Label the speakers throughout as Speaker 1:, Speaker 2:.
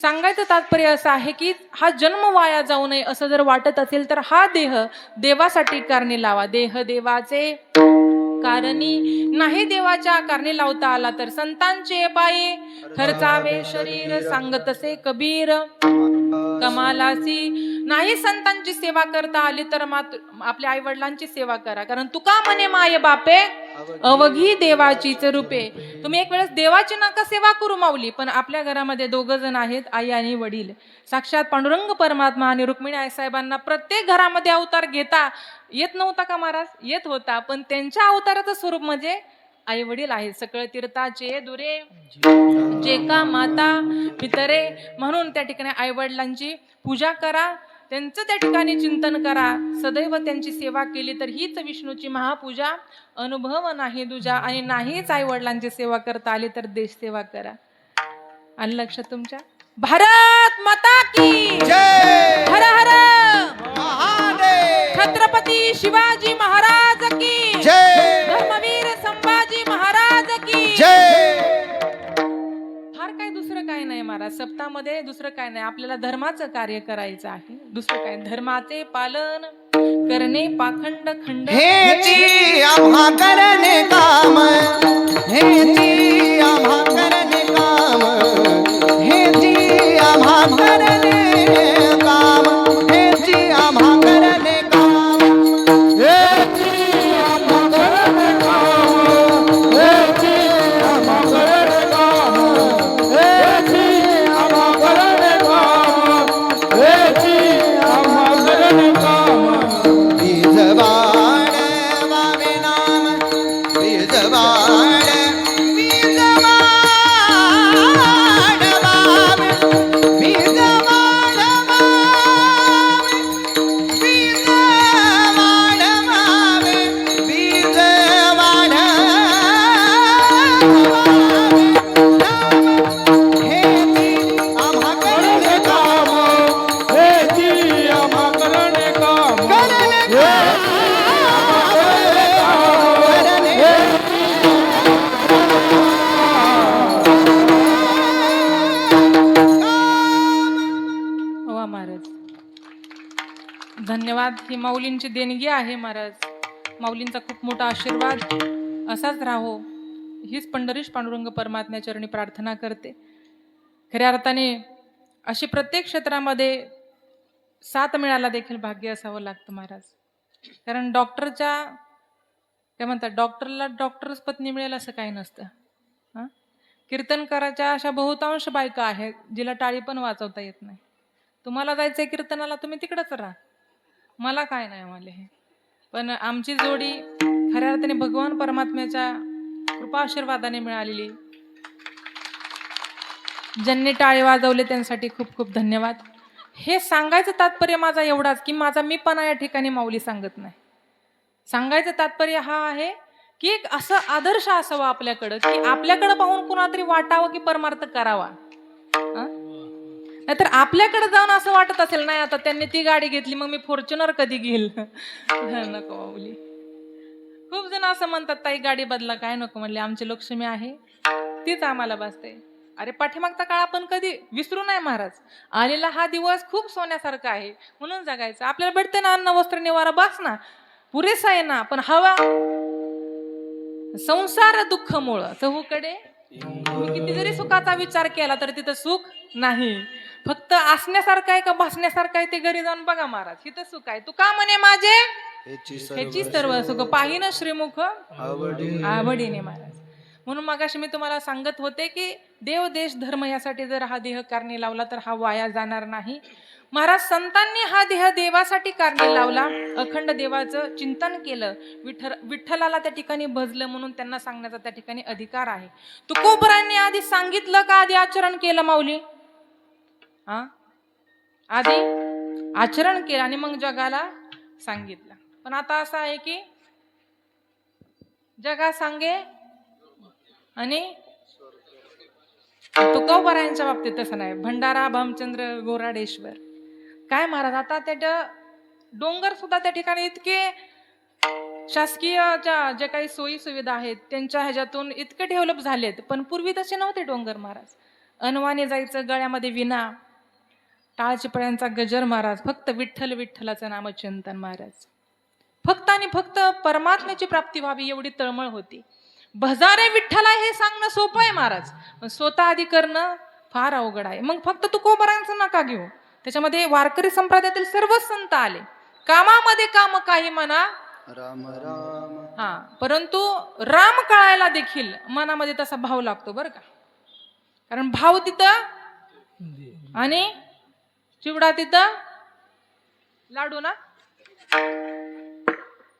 Speaker 1: सांगायचं तात्पर्य असं आहे की हा जन्म वाया जाऊ नये असं जर वाटत असेल तर हा देह देवासाठी कारणी लावा. देह देवाचे कारणी नाही देवाच्या कारणी लावता आला तर संतांचे पायी खर्चावे शरीर सांगतसे कबीर. कमालासी नाही संतांची सेवा करता आली तर आपल्या आई वडिलांची सेवा करा. कारण तुका म्हणे माय बापे अवघी देवाचीच रूपे. तुम्ही एक वेळेस देवाची नका सेवा करू माऊली, पण आपल्या घरामध्ये दोघ जण आहेत, आई आणि वडील. साक्षात पांडुरंग परमात्मा आणि रुक्मिणी आई साहेबांना प्रत्येक घरामध्ये अवतार घेता येत नव्हता का महाराज? येत होता, पण त्यांच्या अवताराचं स्वरूप म्हणजे आई वडील आहेत. सकळ तीर्थाचे दुरे जे का माता पितरे. म्हणून त्या ठिकाणी आई वडिलांची पूजा करा, त्यांचं त्या ठिकाणी चिंतन करा, सदैव त्यांची सेवा केली तर हीच विष्णूची महापूजा. अनुभव नाही दुजा. आणि नाहीच आई वडिलांची सेवा करता आली तर देश सेवा करा. आलं लक्षात तुमच्या? भारत माता की जय. हर हर महादेव. छत्रपती शिवाजी महाराज की जय. धर्मवीर संभाजी महाराज की जय. फार काय दुसरं काय नाही महाराज, सप्ताहामध्ये दुसरं काय नाही. आपल्याला धर्माचं कार्य करायचं आहे, दुसरं काय. धर्माचे पालन करणे पाखंड खंड
Speaker 2: हेची आम्हा करणे काम, हेची आम्हा करणे काम, हेची आम्हा करणे काम, हेची आम्हा करणे काम, हेची आम्हा करणे काम, हेची आम्हा करणे काम, हेची आम्हा करणे काम, हेची आम्हा करणे काम. बीजवाण वावे नाम, बीजवाण, बीजवाण वावे, बीजवाण वावे, बीजवाण वावे, बीजवाण वावे. हेची आम्हा करणे काम, हेची आम्हा करणे काम,
Speaker 1: वा महाराज. धन्यवाद. ही माऊलींची देणगी आहे महाराज. माऊलींचा खूप मोठा आशीर्वाद असाच राहो, हीच पंढरीश पांडुरंग परमात्म्या चरणी प्रार्थना करते. खऱ्या अर्थाने अशी प्रत्येक क्षेत्रामध्ये साथ मिळायला देखील भाग्य असावं लागतं महाराज. कारण डॉक्टरच्या काय म्हणतात, डॉक्टरला डॉक्टरच पत्नी मिळेल असं काही नसतं. हां, कीर्तनकाराच्या अशा बहुतांश बायका आहेत जिला टाळी पण वाजवता येत नाही. तुम्हाला जायचंय कीर्तनाला, तुम्ही तिकडंच राहा, मला काय नाही मला हे. पण आमची जोडी खऱ्या अर्थाने भगवान परमात्म्याच्या कृपा आशीर्वादाने मिळालेली. ज्यांनी टाळे वाजवले त्यांसाठी खूप खूप धन्यवाद. हे सांगायचं तात्पर्य माझा एवढाच की माझा मीपणा या ठिकाणी माऊली सांगत नाही. सांगायचं तात्पर्य हा आहे की एक असं आदर्श असावा आपल्याकडं की आपल्याकडं पाहून कुणातरी वाटावं की परमार्थ करावा. नाहीतर आपल्याकडे जाऊन असं वाटत असेल नाही आता त्यांनी ती गाडी घेतली मग मी फॉर्च्युनर कधी घेईल. नको माऊली. खूप जण असं म्हणतात ताई गाडी बदला. काय नको म्हणले, आमची लक्ष्मी आहे तीच आम्हाला बसते. अरे पाठीमागचा काळ आपण कधी विसरू नाही महाराज. आलेला हा दिवस खूप सोन्यासारखा आहे म्हणून जगायचं. आपल्याला भेटते ना अन्न वस्त्र निवारा, बस ना, पुरेसा आहे ना. पण हवा संसार दुःख मूळ चहूकडे. तुम्ही किती जरी सुखाचा विचार केला तर तिथं सुख नाही. फक्त असण्यासारखं आहे का भासण्यासारखं आहे ते घरी जाऊन बघा महाराज, हिथं सुख आहे. तू का म्हणे माझे ह्याची सर्व सुख पाहिन श्रीमुख आवडीने महाराज. म्हणून मगाशी मी तुम्हाला सांगत होते की देव देश धर्म यासाठी जर हा देह कारणी लावला तर हा वाया जाणार नाही. महाराज संतांनी हा देह देवासाठी कारणी लावला, अखंड देवाचं चिंतन केलं, विठ्ठलाला त्या ठिकाणी भजलं, म्हणून त्यांना सांगण्याचा त्या ठिकाणी अधिकार आहे. तुकोबरांनी आधी सांगितलं का आधी आचरण केलं माऊली? आधी आचरण केलं आणि मग जगाला सांगितलं. पण आता असं आहे की जगा सांगे आणि तुकोबरायांच्या बाबतीत तसं नाही. भंडारा भामचंद्र गोराडेश्वर काय महाराज, आता त्या डोंगर सुद्धा त्या ठिकाणी इतके शासकीय ज्या काही सोयी सुविधा आहेत त्यांच्या ह्याच्यातून इतके डेव्हलप झालेत, पण पूर्वी तसे नव्हते डोंगर महाराज. अनवाने जायचं गळ्यामध्ये विना, टाळचिपळ्यांचा गजर महाराज, फक्त विठ्ठल विठ्ठलाचं नामचिंतन महाराज. फक्त आणि फक्त परमात्म्याची प्राप्ती व्हावी एवढी तळमळ होती. भजारे विठ्ठला हे सांगणं सोपं आहे महाराज, पण स्वतः आधी करणं फार अवघड आहे. मग फक्त तुकोबारांचं नका घेऊ, त्याच्यामध्ये वारकरी संप्रदायातील सर्वच संत आले. कामामध्ये काम काही म्हणा
Speaker 2: राम राम.
Speaker 1: हा, परंतु राम कळायला देखील मनामध्ये तसा भाव लागतो बरं का. कारण भाव तिथं आणि चिवडा तिथं लाडू ना.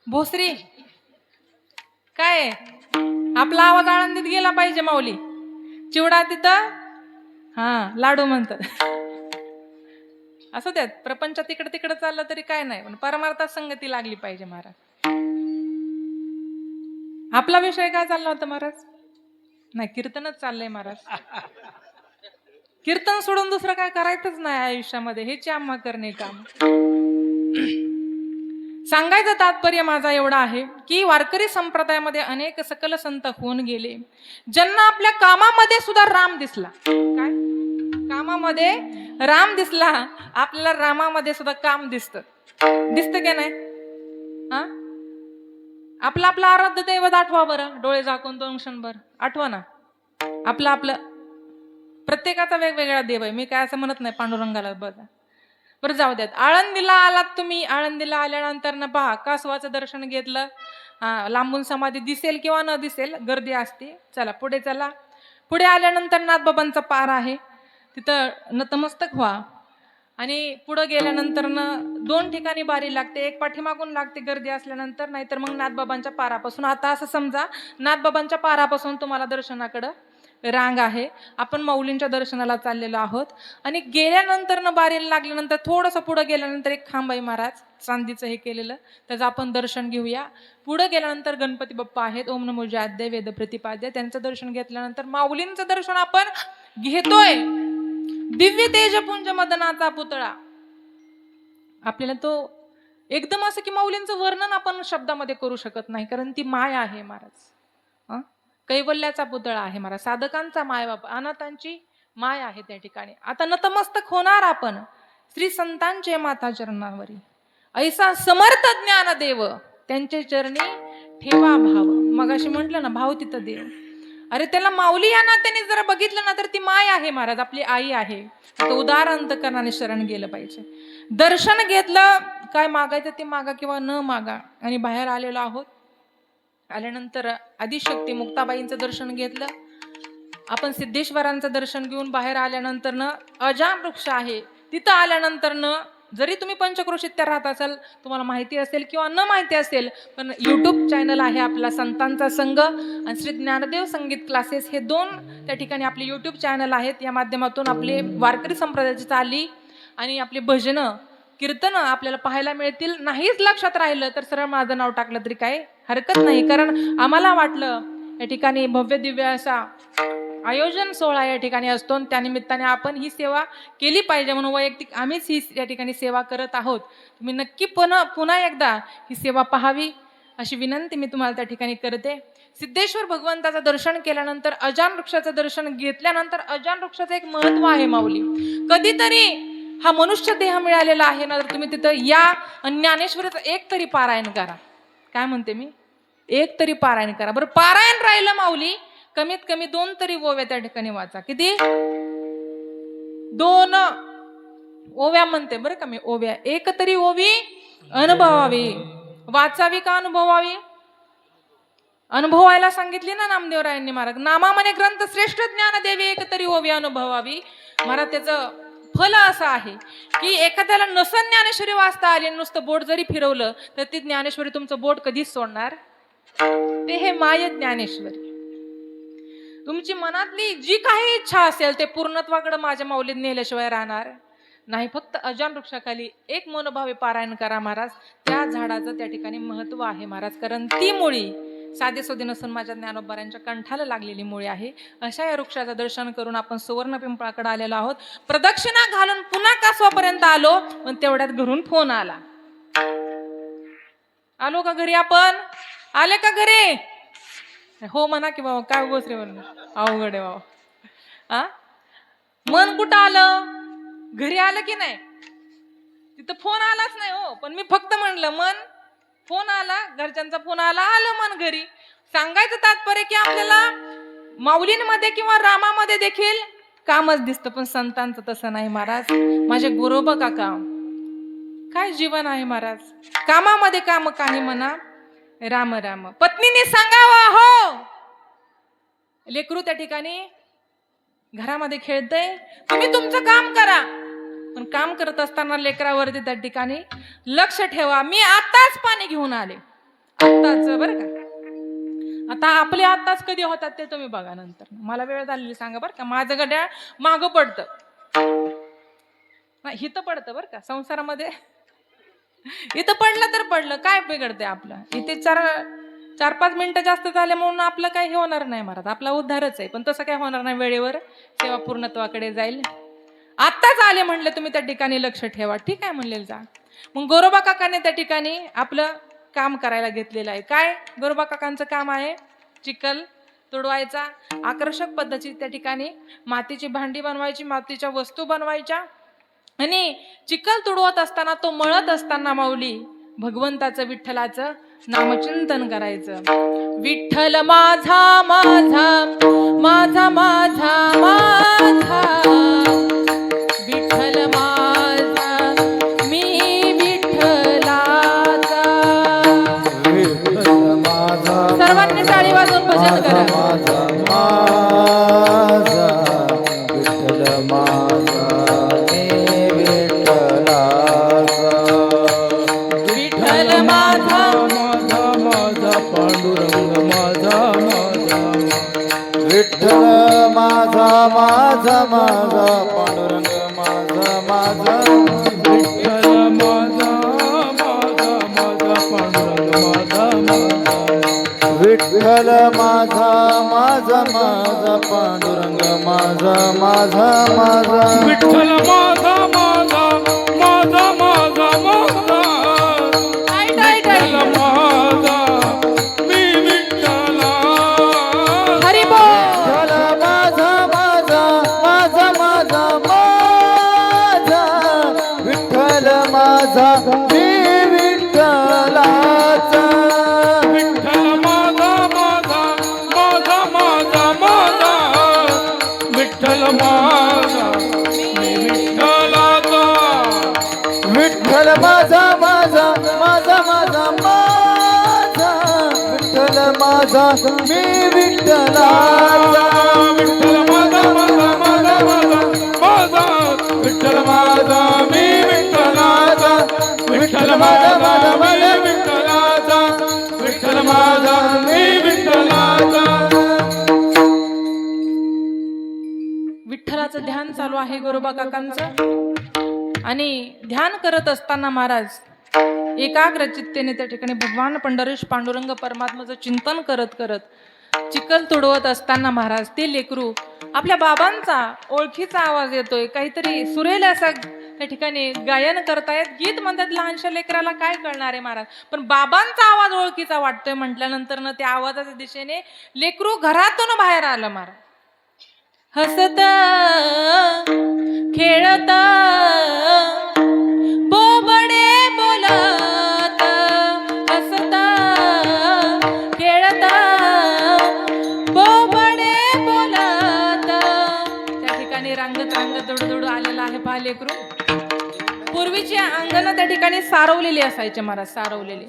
Speaker 1: भोसरी काय आपला आवाज आळंदीत गेला पाहिजे माऊली. चिवडा तिथं हा लाडू म्हणतात. असं त्यात प्रपंचात तिकडे तिकडे चाललं तरी काय नाही, पण परमार्थात संगती लागली पाहिजे महाराज. आपला विषय काय चालला होता महाराज? नाही, कीर्तनच चाललंय महाराज. कीर्तन सोडून दुसरं काय करायचंच नाही आयुष्यामध्ये, हेच आम्हा करणे काम. सांगायचं तात्पर्य माझा एवढा आहे की वारकरी संप्रदायामध्ये अनेक सकल संत होऊन गेले, ज्यांना आपल्या कामामध्ये सुद्धा राम दिसला. काय कामामध्ये राम दिसला, आपल्याला रामामध्ये सुद्धा काम दिसतं का नाही? हा, आपलं आपलं आराध्य दैवत आठवा बरं, डोळे झाकून 2 क्षणभर आठवा ना. आपलं प्रत्येकाचा वेगवेगळा देव आहे. मी काय असं म्हणत नाही पांडुरंगाला बघा. बरं जाऊ द्यात. आळंदीला आलात तुम्ही, आळंदीला आल्यानंतर ना पहा कासवाचं दर्शन घेतलं, लांबून समाधी दिसेल किंवा न दिसेल, गर्दी असते. चला पुढे चला. पुढे आल्यानंतर नाथबाबांचा पार आहे, तिथं नतमस्तक व्हा. आणि पुढं गेल्यानंतर न 2 ठिकाणी बारी लागते, एक पाठीमागून लागते गर्दी असल्यानंतर, नाहीतर मग नाथबाबांच्या पारापासून. आता असं समजा नाथबाबांच्या पारापासून तुम्हाला दर्शनाकडं रांग आहे. आपण माऊलींच्या दर्शनाला चाललेलो आहोत. आणि गेल्यानंतर न बारीला लागल्यानंतर थोडंसं पुढं गेल्यानंतर एक खांब आहे महाराज, चांदीचं हे केलेलं, त्याचं आपण दर्शन घेऊया. पुढं गेल्यानंतर गणपती बाप्पा आहेत, ओम नमो जयाद्य वेद प्रतिपाद्य, त्यांचं दर्शन घेतल्यानंतर माऊलींचं दर्शन आपण घेतोय. दिव्य तेजपुंज मदनाचा पुतळा. आपल्याला तो एकदम असं की माऊलींचं वर्णन आपण शब्दामध्ये करू शकत नाही, कारण ती माय आहे महाराज. कैवल्याचा पुतळा आहे महाराज, साधकांचा मायबाप, अनाथांची माय आहे त्या ठिकाणी. आता नतमस्तक होणार आपण श्री संतांचे माता चरणावरी. ऐसा समर्थ ज्ञान देव, त्यांचे चरणी ठेवा भाव. मगाशी म्हटलं ना, भाव तिथं देव. अरे त्याला माऊली या नात्याने जरा बघितलं ना तर ती माय आहे महाराज, आपली आई आहे. तो उदार अंतकरणाने शरण गेलं पाहिजे. दर्शन घेतलं, काय मागायचं ते मागा किंवा न मागा. आणि बाहेर आलेलो आहोत. आल्यानंतर आदिशक्ती मुक्ताबाईंचं दर्शन घेतलं. आपण सिद्धेश्वरांचं दर्शन घेऊन बाहेर आल्यानंतर न अजान वृक्ष आहे, तिथं आल्यानंतर न जरी तुम्ही पंचक्रोशीत त्या राहत असाल, तुम्हाला माहिती असेल किंवा न माहिती असेल, पण यूट्यूब चॅनल आहे आपला संतांचा संघ आणि श्री ज्ञानदेव संगीत क्लासेस, हे 2 त्या ठिकाणी आपले यूट्यूब चॅनल आहेत. या माध्यमातून आपले वारकरी संप्रदायाची चाली आणि आपले भजनं कीर्तन आपल्याला पाहायला मिळतील. नाहीच लक्षात राहिलं तर सरळ माझं नाव टाकलं तरी काही हरकत नाही, कारण आम्हाला वाटलं या ठिकाणी भव्य दिव्य असा आयोजन सोहळा या ठिकाणी असतो, त्यानिमित्ताने आपण ही सेवा केली पाहिजे म्हणून वैयक्तिक आम्हीच ही या ठिकाणी सेवा करत आहोत. तुम्ही नक्की पुन्हा एकदा ही सेवा पाहावी अशी विनंती मी तुम्हाला त्या ठिकाणी करते. सिद्धेश्वर भगवंताचं दर्शन केल्यानंतर अजान वृक्षाचं दर्शन घेतल्यानंतर, अजान वृक्षाचं एक महत्व आहे माऊली. कधीतरी हा मनुष्य देह मिळालेला आहे ना, तर तुम्ही तिथं या आणि ज्ञानेश्वरीचं एक तरी पारायण करा. काय म्हणते मी? एक तरी पारायण करा. बरं, पारायण राहिलं माऊली, कमीत कमी 2 तरी ओव्या त्या ठिकाणी वाचा. किती? 2 ओव्या म्हणते बरं का मी, ओव्या. एक तरी ओवी अनुभवावी. वाचावी का अनुभवावी? अनुभवायला सांगितली ना नामदेवरायांनी महाराज. नामामने ग्रंथ श्रेष्ठ ज्ञान देवी, एक तरी ओवी अनुभवावी. महाराज त्याचं फल असं आहे की एखाद्याला नसन ज्ञानेश्वरी वाचता आली, नुसतं बोट जरी फिरवलं तर ती ज्ञानेश्वरी तुमचं बोट कधीच सोडणार ते हे माय ज्ञानेश्वरी. तुमची मनातली जी काही इच्छा असेल ते पूर्णत्वाकडे माझ्या माऊलीत नेल्याशिवाय राहणार नाही. फक्त अजान वृक्षाखाली एक मनोभावे पारायण करा महाराज. त्या झाडाचं त्या ठिकाणी महत्व आहे महाराज, कारण ती मुळी साधे सोधे नसून माझ्या ज्ञानोबारांच्या कंठाला लागलेली मुळे आहे. अशा या वृक्षाचं दर्शन करून आपण सुवर्ण पिंपळाकडे आलेलो आहोत. प्रदक्षिणा घालून पुन्हा कासवापर्यंत आलो, पण तेवढ्यात घरून फोन आला. आलो का घरी? आपण आले का घरी? हो म्हणा की बाबा, काय उगस रे म्हणून अवघड आहे बाबा. मन कुठं आलं? घरी आलं की नाही? तिथं फोन आलाच नाही हो, पण मी फक्त म्हणलं मन, फोन आला, घरच्यांचा फोन आला, आलं मन घरी. सांगायचं तात्पर्य की आपल्याला माऊलींमध्ये किंवा रामामध्ये देखील कामच दिसतं, पण संतांचं तसं नाही महाराज. माझे गुरोबा काका काय जीवन आहे महाराज. कामामध्ये काम काही म्हणा, राम राम. पत्नीने सांगावं हो, लेकरू त्या ठिकाणी घरामध्ये खेळतय, तुम्ही तुमचं काम करा, पण काम करत असताना लेकरावरती त्या ठिकाणी लक्ष ठेवा. मी आताच पाणी घेऊन आले, आताच बरं का. आता आपले आताच कधी होतात ते तुम्ही बघा नंतर. मला वेळ झालेली सांगा बरं का. माझं घड्याळ मागं पडतं, हिथं पडतं बरं का. संसारामध्ये इथं पडलं तर पडलं, काय बिघडते आपलं. इथे 4-5 मिनिटं जास्त झाले म्हणून आपलं काही हे होणार नाही महाराज, आपला उद्धारच आहे. पण तसं काय होणार नाही, वेळेवर सेवा पूर्णत्वाकडे जाईल. आत्ताच आले म्हणले तुम्ही त्या ठिकाणी लक्ष ठेवा, ठीक आहे म्हणले जा. मग गोरोबा काकाने त्या ठिकाणी आपलं काम करायला घेतलेलं आहे. काय गोरोबा काकांचं काम आहे? चिखल तुडवायचा. आकर्षक पद्धतीने त्या ठिकाणी मातीची भांडी बनवायची, मातीच्या वस्तू बनवायच्या. आणि चिखल तुडवत असताना, तो मळत असताना माऊली भगवंताचं, विठ्ठलाचं नामचिंतन करायचं. विठ्ठल माझा माझा माझा माझा माझा, विठ्ठल माझा मी विठ्ठलाचा. सर्वांनी टाळी वाजवून भजन करा.
Speaker 2: विठ्ठल माझा
Speaker 1: विठ्ठल माझा
Speaker 2: माझा पांडुरंग माझा माझा, विठ्ठल माझा माझा माझा पांडुरंग माझा माझा, विठ्ठल माझा माझा माझा पांडुरंग माझा माझा, विठ्ठल माझा माझा माझा पांडुरंग माझा माझा माझा, विठ्ठल माझा माझा माझा माझा माझा, विठ्ठल माझा मी विठ्ठला.
Speaker 1: हरी बोल.
Speaker 2: विठ्ठल माझा माझा माझा माझा माझा, विठ्ठल माझा मी विठ्ठलाचा, विठ्ठल माझा माझा माझा माझा माझा, विठ्ठल माझा मी विठ्ठलाचा, विठ्ठल माझा माझा माझा माझा माझा, विठ्ठल माझा मी विठ्ठलाचा, विठ्ठल माझा माझा माझा माझा माझा, विठ्ठल माझा मी विठ्ठलाचा, विठ्ठल माझा माझा माझा विठ्ठलाचा, विठ्ठल माझा मी विठ्ठलाचा.
Speaker 1: विठ्ठलाचं ध्यान चालू आहे गोरोबा काकांचं. आणि ध्यान करत असताना महाराज एकाग्र चित्तेने त्या ठिकाणी भगवान पंढरीश पांडुरंग परमात्म्याचं चिंतन करत करत चिखल तुडवत असताना महाराज ते लेकरू आपल्या बाबांचा ओळखीचा आवाज येतोय, काहीतरी सुरेल असा त्या ठिकाणी गायन करतायत, गीत म्हणतात. लहानशा लेकराला काय कळणार आहे महाराज, पण बाबांचा आवाज ओळखीचा वाटतोय म्हटल्यानंतर ना त्या आवाजाच्या दिशेने लेकरू घरातून बाहेर आलं महाराज. हसत खेळत बोबडे बोलत, हसत खेळत बोबडे बोलत. त्या ठिकाणी रांगत रांगत दडू आलेला आहे पहा लेकरू. पूर्वीची अंगण त्या ठिकाणी सारवलेली असायचे महाराज, सारवलेली.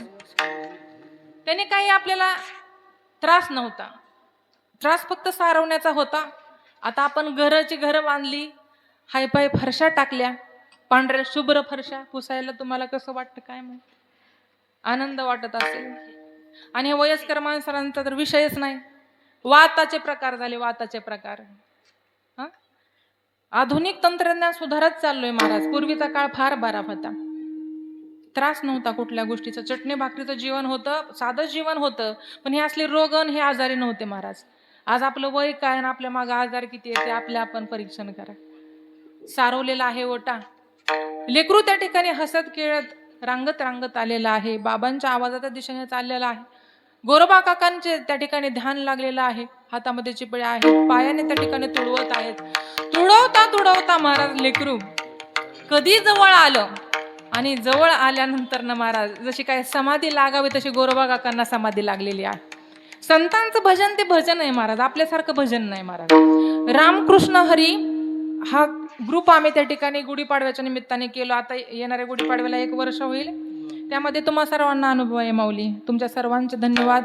Speaker 1: त्याने काही आपल्याला त्रास नव्हता, त्रास फक्त सारवण्याचा होता. आता आपण घराची घरं बांधली, हायपाय फरशा टाकल्या, पांढऱ्या शुभ्र फरशा पुसायला तुम्हाला कसं वाटतं काय माहिती, आनंद वाटत असेल. आणि हे वयस्कर माणसांचा तर विषयच नाही. वाताचे प्रकार झाले, वाताचे प्रकार. आधुनिक तंत्रज्ञान सुधारत चाललोय महाराज. पूर्वीचा काळ फार बरा होता, त्रास नव्हता कुठल्या गोष्टीचा, चटणी भाकरीचं जीवन होतं, साधं जीवन होतं. पण हे असले रोगन हे आजारी नव्हते महाराज. आज आपलं वय काय आणि आपल्या मागे आजार किती येते आपले आपण परीक्षण करा. सारवलेला आहे ओटा. लेकरू त्या ठिकाणी हसत खेळत रांगत रांगत आलेला आहे, बाबांच्या आवाजाच्या दिशेने चाललेला आहे. गोरोबा काकांचे त्या ठिकाणी ध्यान लागलेलं आहे. हातामध्ये चिपळे आहेत, पायाने त्या ठिकाणी तुडवत आहेत. तुडवता तुडवता महाराज लेकरू कधी जवळ आलं आणि जवळ आल्यानंतर ना महाराज जशी काय समाधी लागावी तशी गोरोबा काकांना समाधी लागलेली आहे. संतांचं भजन ते भजन आहे महाराज, आपल्यासारखं भजन नाही महाराज. रामकृष्ण हरी हा ग्रुप आम्ही त्या ठिकाणी गुढीपाडव्याच्या निमित्ताने केलो. आता येणाऱ्या गुढीपाडव्याला 1 वर्ष होईल. त्यामध्ये तुम्हा सर्वांना अनुभव आहे माऊली. तुमच्या सर्वांचे धन्यवाद.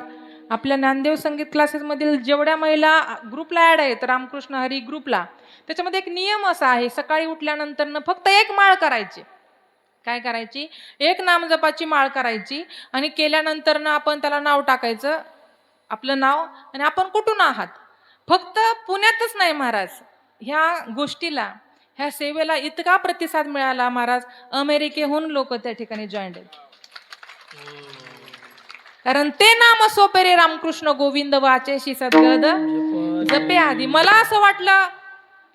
Speaker 1: आपल्या ज्ञानदेव संगीत क्लासेसमधील जेवढ्या महिला ग्रुपला ॲड आहेत रामकृष्ण हरी ग्रुपला, त्याच्यामध्ये एक नियम असा आहे, सकाळी उठल्यानंतर फक्त 1 माळ करायची. काय करायची? 1 नामजपाची माळ करायची आणि केल्यानंतर आपण त्याला नाव टाकायचं, आपलं नाव आणि आपण कुठून आहात. फक्त पुण्यातच नाही महाराज, ह्या गोष्टीला ह्या सेवेला इतका प्रतिसाद मिळाला महाराज, अमेरिकेहून लोक त्या ठिकाणी जॉईंड आहेत. कारण ते नाम सोपेरे रामकृष्ण गोविंद वाचेशी सद्गद जपे आधी. मला असं वाटलं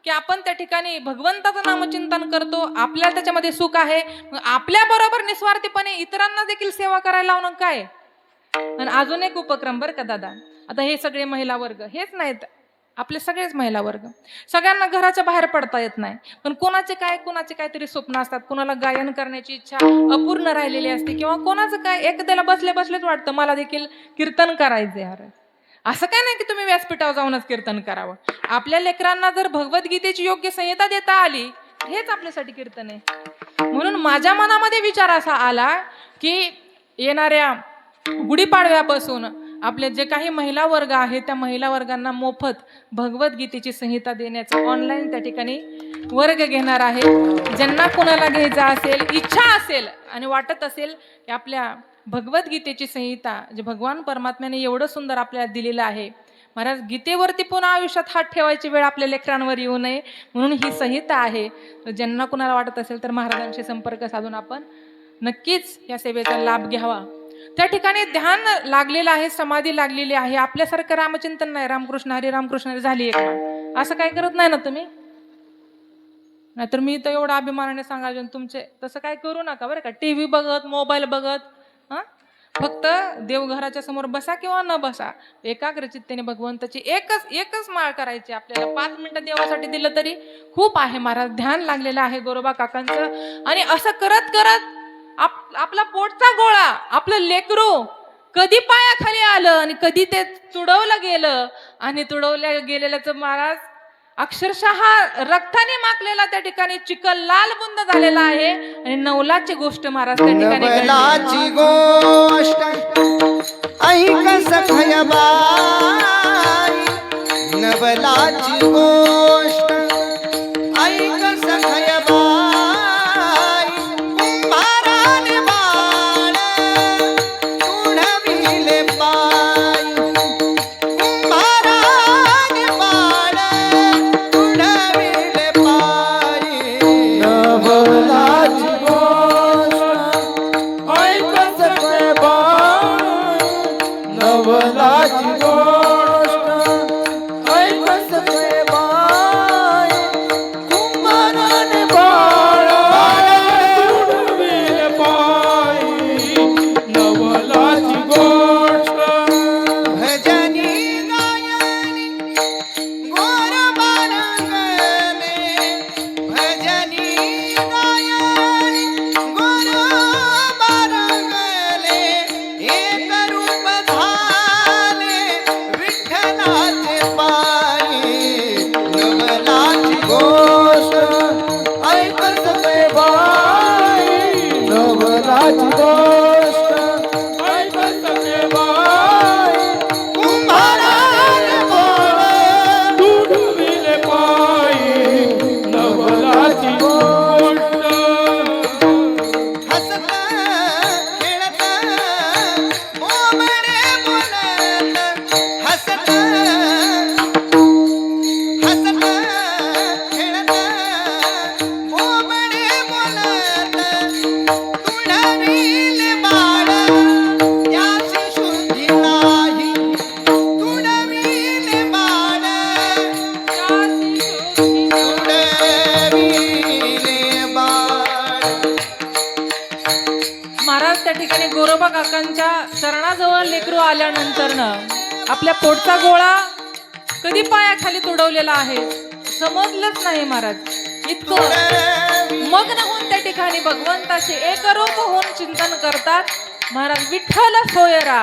Speaker 1: की आपण त्या ठिकाणी भगवंताचं नामचिंतन करतो, आपल्याला त्याच्यामध्ये सुख आहे, आपल्या बरोबर निस्वार्थीपणे इतरांना देखील सेवा करायला लावणं काय. आणि अजून एक उपक्रम बरं का दादा, आता हे सगळे महिला वर्ग हेच नाहीत, आपले सगळेच महिला वर्ग, सगळ्यांना घराच्या बाहेर पडता येत नाही, पण कोणाचे काहीतरी स्वप्न असतात. कोणाला गायन करण्याची इच्छा अपूर्ण राहिलेली असते, किंवा कोणाचं काय एखाद्याला बसलेच वाटतं मला देखील कीर्तन करायचंय. अरे असं काय नाही की तुम्ही व्यासपीठावर जाऊनच कीर्तन करावं. आपल्या लेकरांना जर भगवद्गीतेची योग्य संहिता देता आली, हेच आपल्यासाठी कीर्तन आहे. म्हणून माझ्या मनामध्ये विचार असा आला की येणाऱ्या गुढीपाडव्यापासून आपले जे काही महिला वर्ग आहेत त्या महिला वर्गांना मोफत भगवद्गीतेची संहिता देण्याचा ऑनलाईन त्या ठिकाणी वर्ग घेणार आहे. ज्यांना कोणाला घ्यायचा असेल, इच्छा असेल आणि वाटत असेल की आपल्या भगवद्गीतेची संहिता जे भगवान परमात्म्याने एवढं सुंदर आपल्याला दिलेलं आहे महाराज, गीतेवरती पुन्हा आयुष्यात हात ठेवायची वेळ आपल्या लेकरांवर येऊ नये म्हणून ही संहिता आहे. ज्यांना कोणाला वाटत असेल तर महाराजांशी संपर्क साधून आपण नक्कीच या सेवेचा लाभ घ्यावा. त्या ठिकाणी ध्यान लागलेलं आहे, समाधी लागलेली आहे. आपल्यासारखं रामचिंतन नाही, रामकृष्ण हरी झाली एक वेळ, असं काय करत नाही ना तुम्ही. नाहीतर मी तर एवढा अभिमानाने सांगायचं, तुमचे तसं काय करू नका बरं का. टीव्ही बघत, मोबाईल बघत, फक्त देवघराच्या समोर बसा किंवा न बसा, एकाग्रचित्तेने भगवंताची एकच माळ करायची. आपल्याला 5 मिनिटं देवासाठी दिलं तरी खूप आहे महाराज. ध्यान लागलेलं आहे गोरोबा काकांचं. आणि असं करत करत आपला पोटचा गोळा, आपलं लेकरू कधी पायाखाली आलं आणि कधी ते तुडवलं गेलं, आणि तुडवल्या गेलेल्याचं महाराज अक्षरशः रक्ताने माखलेला त्या ठिकाणी चिखल लाल बुंद झालेला आहे. आणि नवलाची गोष्ट महाराज त्या ठिकाणी
Speaker 3: नवलाची गोष्ट ऐक सखयबाई, नवलाची गोष्ट ऐक सखयबाई, कुंभाराने बाळ तुडविले पाय, कुंभाराने बाळ तुडविले पाय.
Speaker 2: नवलाची नवलाची गोष्ट ऐक सखयबाई, कुंभाराने बाळ तुडविले पाय. नवलाची गोष्ट
Speaker 3: भजनी गायनी गोरोबा रंगले, भजनी गायनी गोरोबा रंगले, एक रूप झाले विठ्ठलाचे पायी. नवलाची
Speaker 2: गोष्ट ऐक सखयबाई, नवलाची गोष्ट ऐक सखयबाई,
Speaker 3: कुंभाराने बाळ
Speaker 2: तुडविले पाय. नवलाची गोष्ट
Speaker 3: हसत खेळत बोबडे बोलत, हसत हसत खेळत बोबडे बोलत, तुडविले बाळ त्याची शुद्धी नाही, तुडविले बाळ तुडविले बाळ.
Speaker 1: महाराज त्या ठिकाणी गोरोबा काकांच्या चरणाजवळ लेकरू आल्यानंतर आपल्या पोटचा गोळा कधी पायाखाली तुडवलेला आहे समजलंच नाही महाराज. इतकं मग्न होऊन त्या ठिकाणी भगवंताचे एकरूप होऊन चिंतन करतात महाराज. विठ्ठल सोयरा.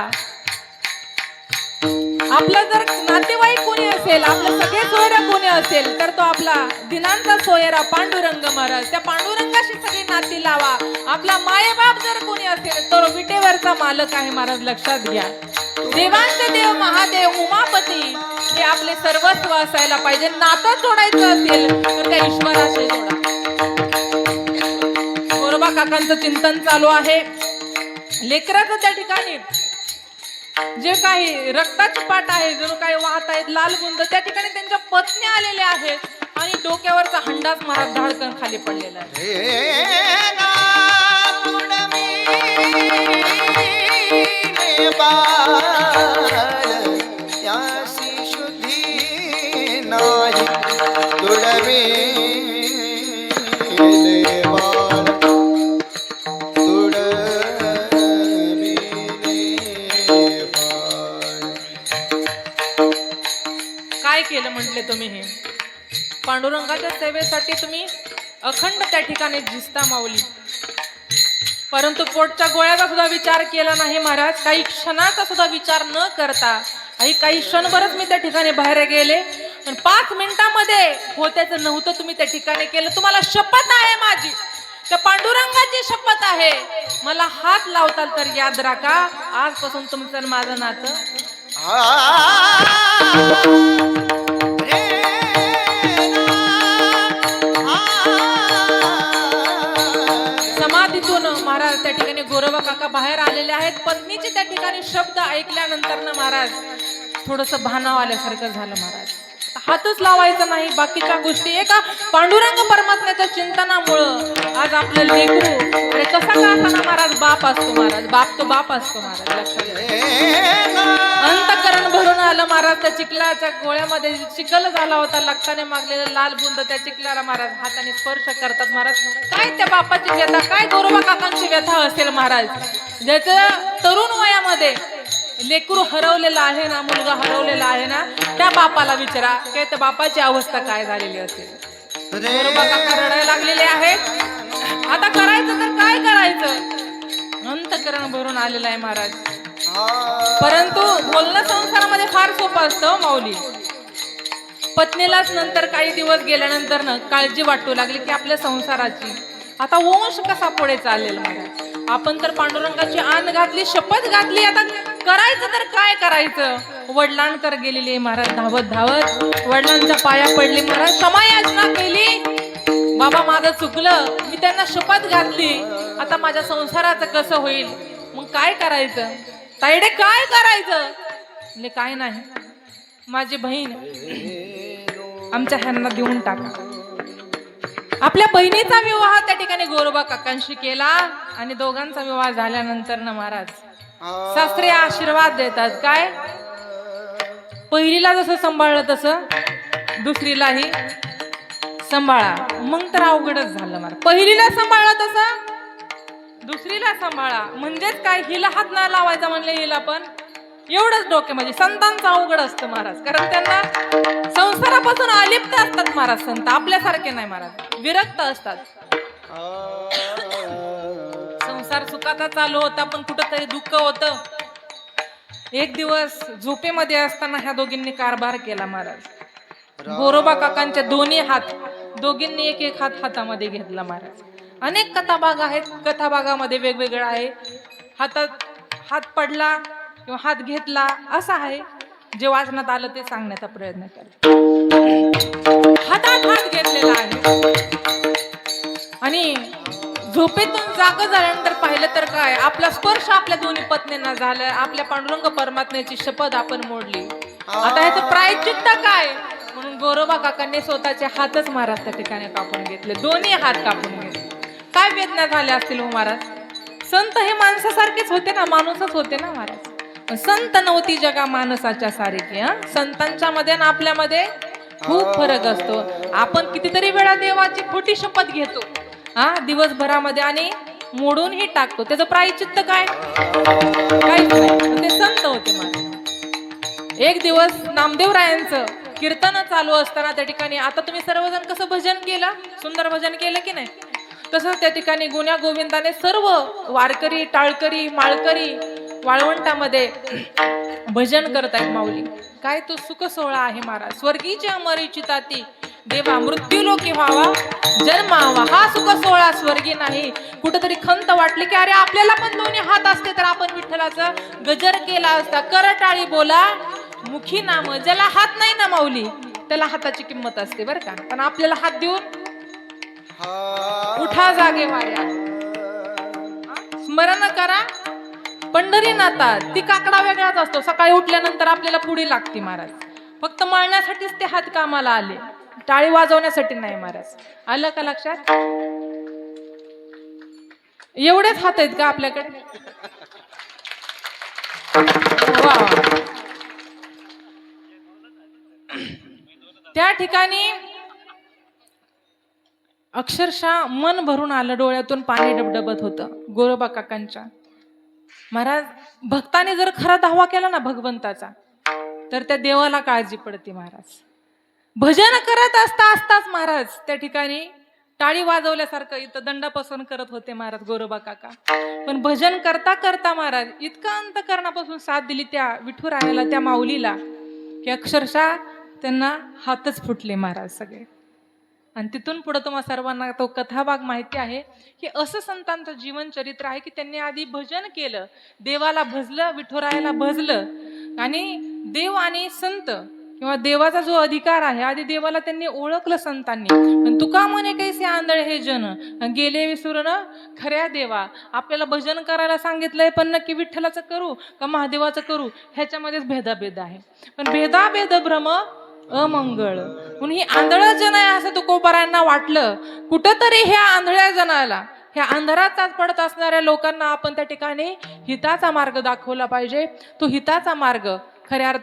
Speaker 1: आपला जर नातेवाईक कोणी असेल, आपलं सगळे सोयरा कोणी असेल तर तो आपला दिनांचा सोयरा पांडुरंग महाराज. त्या पांडुरंगाशी सगळी नाती लावा. आपला मायबाप जर कोणी असेल तर विटेवरचा मालक आहे महाराज, लक्षात घ्या. देवांचे देव महादेव उमापती हे आपले सर्वस्व असायला पाहिजे. नातं जोडायचं असेल तर त्या ईश्वराशी जोडा. गोरोबा काकांचं चिंतन चालू आहे. लेकराचं त्या ठिकाणी जे काही रक्ताची पाट आहे, जणू काही वाहत आहेत लाल बुंद, त्या ठिकाणी त्यांच्या पत्नी आलेल्या आहेत आणि डोक्यावरचा हंडाच महाराज धाडकन खाली पडलेला आहे.
Speaker 3: त्यासी शुद्धी नाही तुडवे बाळ तुडवे बाळ.
Speaker 1: काय केलं म्हटले तुम्ही? हे पांडुरंगाच्या सेवेसाठी तुम्ही अखंड त्या ठिकाणी जिस्ता मावली, परंतु पोटच्या गोळ्याचा सुद्धा विचार केला नाही महाराज. काही क्षणाचा सुद्धा विचार न करता काही क्षणभरच मी त्या ठिकाणी बाहेर गेले, पण 5 मिनिटांमध्ये होत्याचं नव्हतं तुम्ही त्या ठिकाणी केलं. तुम्हाला शपथ आहे माझी, त्या पांडुरंगाची शपथ आहे. मला हात लावताल तर याद राखा, आजपासून तुमचं आणि माझं नातं समाधीतून. महाराज त्या ठिकाणी गोरोबा काका बाहेर आलेले आहेत. पत्नीचे त्या ठिकाणी शब्द ऐकल्यानंतर ना महाराज थोडस भानाव आल्यासारखं झालं महाराज. हातच लावायचा नाही, बाकीच्या गोष्टी एका पांडुरंग परमात्म्याच्या चिंतनामुळं आज आपलं लेकरू. अरे कसा का असताना महाराज बाप असतो महाराज, बाप तो बाप असतो महाराज, लक्षात घ्या. अंतकरण भरून आलं महाराज. त्या चिखलाच्या गोळ्यामध्ये चिखल झाला होता, लागताने मागलेलं लाल बुंद त्या चिखलाला महाराज हाताने स्पर्श करतात महाराज. काय त्या बापाची व्यथा, काय गोरोबा काकांची व्यथा असेल महाराज, ज्याचं तरुण वयामध्ये लेकरू हरवलेला आहे ना, मुलगा हरवलेला आहे ना, त्या बापाला विचारा काय त्या बापाची अवस्था काय झालेली असेल. गोरोबा काका रडायला लागलेले आहेत. आता करायचं तर काय करायचं, अंतकरण भरून आलेलं आहे महाराज. परंतु बोलणं संसारामध्ये फार सोपं असतं माऊली. पत्नीलाच नंतर काही दिवस गेल्यानंतर ना काळजी वाटू लागली की आपल्या संसाराची आता वंश कसा पुढे चालेल महाराज. आपण तर पांडुरंगाची आण घातली, शपथ घातली, आता करायचं तर काय करायचं. वडिलांकर गेलेली महाराज धावत धावत, वडिलांच्या पाया पडली महाराज, क्षमायाचना केली. बाबा माझं चुकलं, मी त्यांना शपथ घातली, आता माझ्या संसाराचं कसं होईल, मग काय करायचं ताईडे, काय करायचं. म्हणजे काय नाही, माझी बहीण आमच्या ह्यांना देऊन टाका. आपल्या बहिणीचा विवाह त्या ठिकाणी गोरोबा काकांशी केला आणि दोघांचा विवाह झाल्यानंतर ना महाराज सासरे आशीर्वाद देतात. काय, पहिलीला जसं सांभाळलं तसं दुसरीलाही सांभाळा. मग तर अवघडच झालं महाराज. पहिलीला सांभाळलं तसं दुसरीला सांभाळा, म्हणजेच काय, हिला हात नाही लावायचा म्हणले हिला पण. एवढंच डोके म्हणजे संतांचं अवघड असतं महाराज, कारण त्यांना संसारापासून अलिप्त असतात महाराज. संत आपल्यासारखे नाही महाराज, विरक्त असतात. संसार सुखाचा चालू होता पण कुठंतरी दुःख होतं. एक दिवस झोपेमध्ये असताना ह्या दोघींनी कारभार केला महाराज. गोरोबा काकांचे दोन्ही हात, दोघींनी एक एक हात हातामध्ये घेतला महाराज. अनेक कथाभाग आहेत, कथाभागामध्ये वेगवेगळं आहे. हातात हात पडला किंवा हात घेतला असं आहे. जे वाचनात आलं ते सांगण्याचा प्रयत्न केला. हातात हात घेतलेला आहे आणि झोपेतून जाग झाल्यानंतर पाहिलं तर काय, आपला स्पर्श आपल्या दोन्ही पत्नींना झाला. आपल्या पांडुरंग परमात्म्याची शपथ आपण मोडली. आता ह्याचं प्रायश्चित्त काय, म्हणून गोरोबा काकांनी स्वतःचे हातच महाराज त्या ठिकाणी कापून घेतले, दोन्ही हात कापून घेतले. काय वेदना झाल्या असतील हो महाराज. संत हे माणसासारखेच होते ना, माणूसच होते ना महाराज. संत नव्हती जगा माणसाच्या सारखी. संतांच्या मध्ये आणि आपल्यामध्ये खूप फरक असतो. आपण कितीतरी वेळा देवाची खोटी शपथ घेतो दिवसभरामध्ये आणि मोडूनही टाकतो. त्याचं प्रायश्चित्त काय, काहीच नाही. ते संत होते महाराज. एक दिवस नामदेवरायांचं कीर्तन चालू असताना त्या ठिकाणी आता तुम्ही सर्वजण कसं भजन केलं, सुंदर भजन केलं की नाही, तसंच त्या ठिकाणी गुण्या गोविंदाने सर्व वारकरी, टाळकरी, माळकरी वाळवंटामध्ये भजन करत आहेत माऊली. काय तो सुख सोहळा आहे महाराज. स्वर्गीचे अमर इच्छिताती देवा मृत्यू लोकी व्हावा जन्मावा, हा सुख सोहळा स्वर्गी नाही. कुठेतरी खंत वाटली की अरे आपल्याला पण दोन्ही हात असते तर आपण विठ्ठलाचा गजर केला असता. करटाळी बोला मुखी नाम, ज्याला हात नाही ना माऊली त्याला हाताची किंमत असते बरं का. पण आपल्याला हात देऊन उठा जागे वाऱ्या, स्मरण करा पंढरीनाथा. ती काकडा वेगळाच असतो. सकाळी उठल्यानंतर आपल्याला पुढे लागते महाराज. फक्त मळण्यासाठीच ते हात कामाला आले, टाळी वाजवण्यासाठी नाही महाराज. आलं का लक्षात? एवढेच हात आहेत का आपल्याकडे? वा वा. त्या ठिकाणी अक्षरशः मन भरून आलं, डोळ्यातून पाणी डबडबत होतं गोरोबा काकांच्या. महाराज भक्ताने जर खरा दावा केला ना भगवंताचा तर त्या देवाला काळजी पडते महाराज. भजन करत असताच महाराज त्या ठिकाणी टाळी वाजवल्यासारखं इथं दंडापासून करत होते महाराज गोरोबा काका. पण भजन करता करता महाराज इतकं अंतकरणापासून साथ दिली त्या विठुरायाला, त्या माऊलीला, की अक्षरशः त्यांना हातच फुटले महाराज सगळे. आणि तिथून पुढे तुम्हाला सर्वांना तो कथाभाग माहिती आहे की असं संतांचं जीवन चरित्र आहे की त्यांनी आधी भजन केलं, देवाला भजलं, विठुरायाला भजलं आणि देव आणि संत किंवा देवाचा जो अधिकार आहे आधी देवाला त्यांनी ओळखलं संतांनी. पण तुका म्हणे कैसे आंधळे हे जन गेले विसरून खऱ्या देवा. आपल्याला भजन करायला सांगितलंय पण नक्की विठ्ठलाचं करू का महादेवाचं करू ह्याच्यामध्येच भेदाभेद आहे. पण भेदाभेद भ्रम अमंगळ. म्हणून ही आंधळ जन आहे असं तुकोबारायांना वाटलं. कुठंतरी ह्या आंधळ्या जनाला, ह्या अंधारात पडत असणाऱ्या लोकांना आपण त्या ठिकाणी हिताचा मार्ग दाखवला पाहिजे. तो हिताचा मार्ग खऱ्या